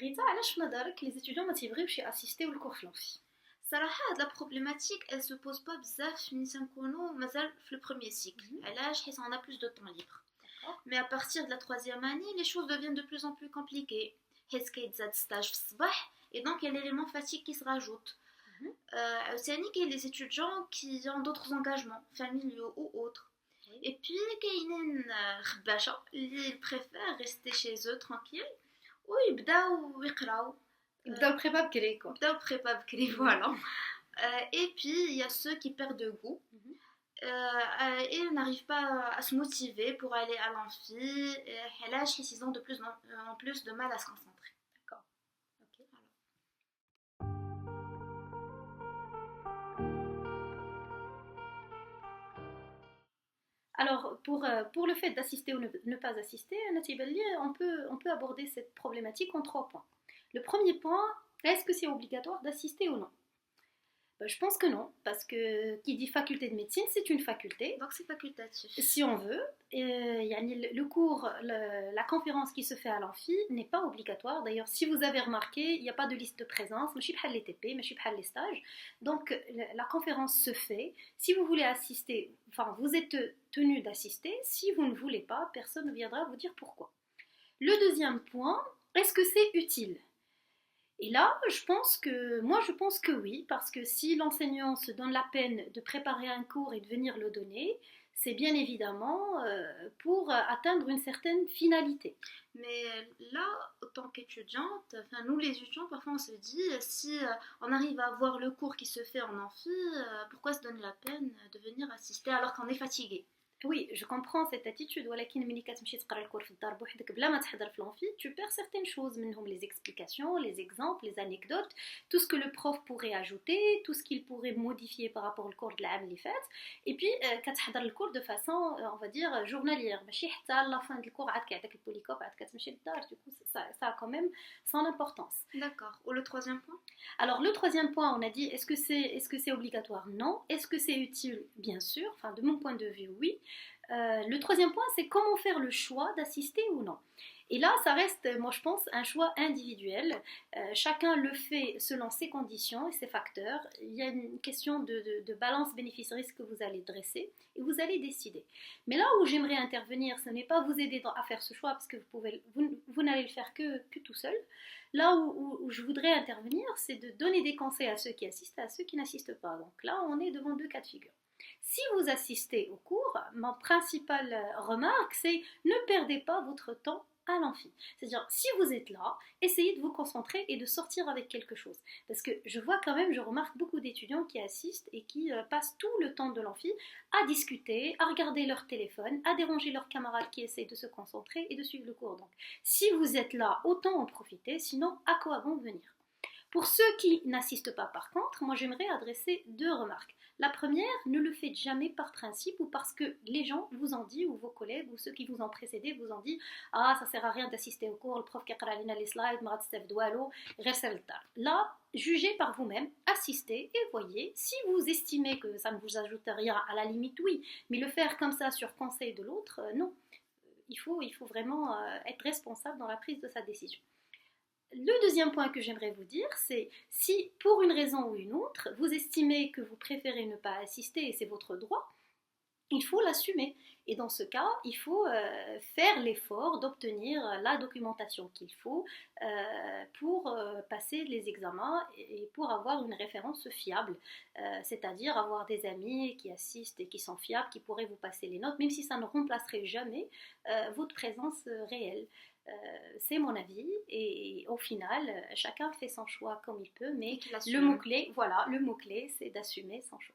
Rita, علاش في نظرك les étudiants ما تيبغيوش ياسيستيو للكور في الأنفي؟ صراحة هاد لا problématique elle se pose pas بزاف ملي تنكونو مازال في le premier cycle. علاش حيت on a plus de temps libre. Mais à partir de la troisième année, les choses deviennent de plus en plus compliquées. حيت كيتزاد stage في الصباح et donc il y a l'élément fatigue qui se rajoute. عاوتاني كاين les étudiants qui ont d'autres engagements familiaux ou autres. Et puis كاينين خباشة اللي préfèrent rester chez eux tranquille ويبداو يقراو. يبداو prépa بكري quoi. يبداو prépa بكري voilà. Et puis il y a ceux qui perdent de goût. Et n'arrivent pas à se motiver pour aller à l'amphi. علاش حيت ils ont de plus en plus de mal à se concentrer. D'accord. Ok. Alors, pour le fait d'assister ou ne pas assister, on peut aborder cette problématique en 3 points. Le premier point, est-ce que c'est obligatoire d'assister ou non? Je pense que non, parce que qui dit faculté de médecine, c'est une faculté. Donc c'est facultatif. Si on veut, le cours, la conférence qui se fait à l'amphi n'est pas obligatoire. D'ailleurs, si vous avez remarqué, il n'y a pas de liste de présence, ماشي بحال les TP, ماشي بحال les stages. Donc la conférence se fait. Si vous voulez assister, enfin vous êtes tenu d'assister. Si vous ne voulez pas, personne ne viendra vous dire pourquoi. Le deuxième point, est-ce que c'est utile? Et là, je pense que oui, parce que si l'enseignant se donne la peine de préparer un cours et de venir le donner, c'est bien évidemment pour atteindre une certaine finalité. Mais là, autant qu'étudiante, enfin nous les étudiants, parfois on se dit, si on arrive à voir le cours qui se fait en amphi, pourquoi se donner la peine de venir assister alors qu'on est fatigué? Oui, je comprends cette attitude, ولكن ملي كتمشي تقرا الكور في الدار بوحدك بلا ما تحضر في l'enfi, tu perds certaines choses, منهم les explications, les exemples, les anecdotes, tout ce que le prof pourrait ajouter, tout ce qu'il pourrait modifier par rapport au cours de العام اللي فات, et puis كتحضر الكور de façon, on va dire, journalière, ماشي حتى la fin du cours عاد كيعطيك البوليكوب عاد كتمشي للدار, du coup ça a quand même son importance. D'accord. Ou le troisième point? Alors le troisième point, on a dit, est-ce que c'est obligatoire? Non. Est-ce que c'est utile? Bien sûr, enfin de mon point de vue, oui. Le troisième point, c'est comment faire le choix d'assister ou non. Et là, ça reste, moi je pense, un choix individuel. Chacun le fait selon ses conditions et ses facteurs. Il y a une question de balance bénéfice-risque que vous allez dresser et vous allez décider. Mais là où j'aimerais intervenir, ce n'est pas vous aider à faire ce choix parce que vous n'allez le faire que tout seul. Là où je voudrais intervenir, c'est de donner des conseils à ceux qui assistent et à ceux qui n'assistent pas. Donc là, on est devant 2 cas de figure. Si vous assistez au cours, ma principale remarque, c'est ne perdez pas votre temps à l'amphi. C'est-à-dire, si vous êtes là, essayez de vous concentrer et de sortir avec quelque chose. Parce que je vois quand même, je remarque beaucoup d'étudiants qui assistent et qui passent tout le temps de l'amphi à discuter, à regarder leur téléphone, à déranger leurs camarades qui essayent de se concentrer et de suivre le cours. Donc, si vous êtes là, autant en profiter, sinon à quoi bon venir? Pour ceux qui n'assistent pas par contre, moi j'aimerais adresser 2 remarques. La première, ne le faites jamais par principe ou parce que les gens vous ont dit, ou vos collègues, ou ceux qui vous ont précédé vous ont dit « Ah, ça sert à rien d'assister au cours, le prof qui a les slides, Là, jugez par vous-même, assistez et voyez. Si vous estimez que ça ne vous ajoute rien, à la limite oui, mais le faire comme ça sur conseil de l'autre, non. Il faut vraiment être responsable dans la prise de sa décision. Le deuxième point que j'aimerais vous dire, c'est si pour une raison ou une autre, vous estimez que vous préférez ne pas assister et c'est votre droit, il faut l'assumer. Et dans ce cas, il faut faire l'effort d'obtenir la documentation qu'il faut pour passer les examens et pour avoir une référence fiable. C'est-à-dire avoir des amis qui assistent et qui sont fiables, qui pourraient vous passer les notes, même si ça ne remplacerait jamais votre présence réelle. C'est mon avis et au final chacun fait son choix comme il peut, mais le mot-clé, voilà, le mot-clé c'est d'assumer son choix.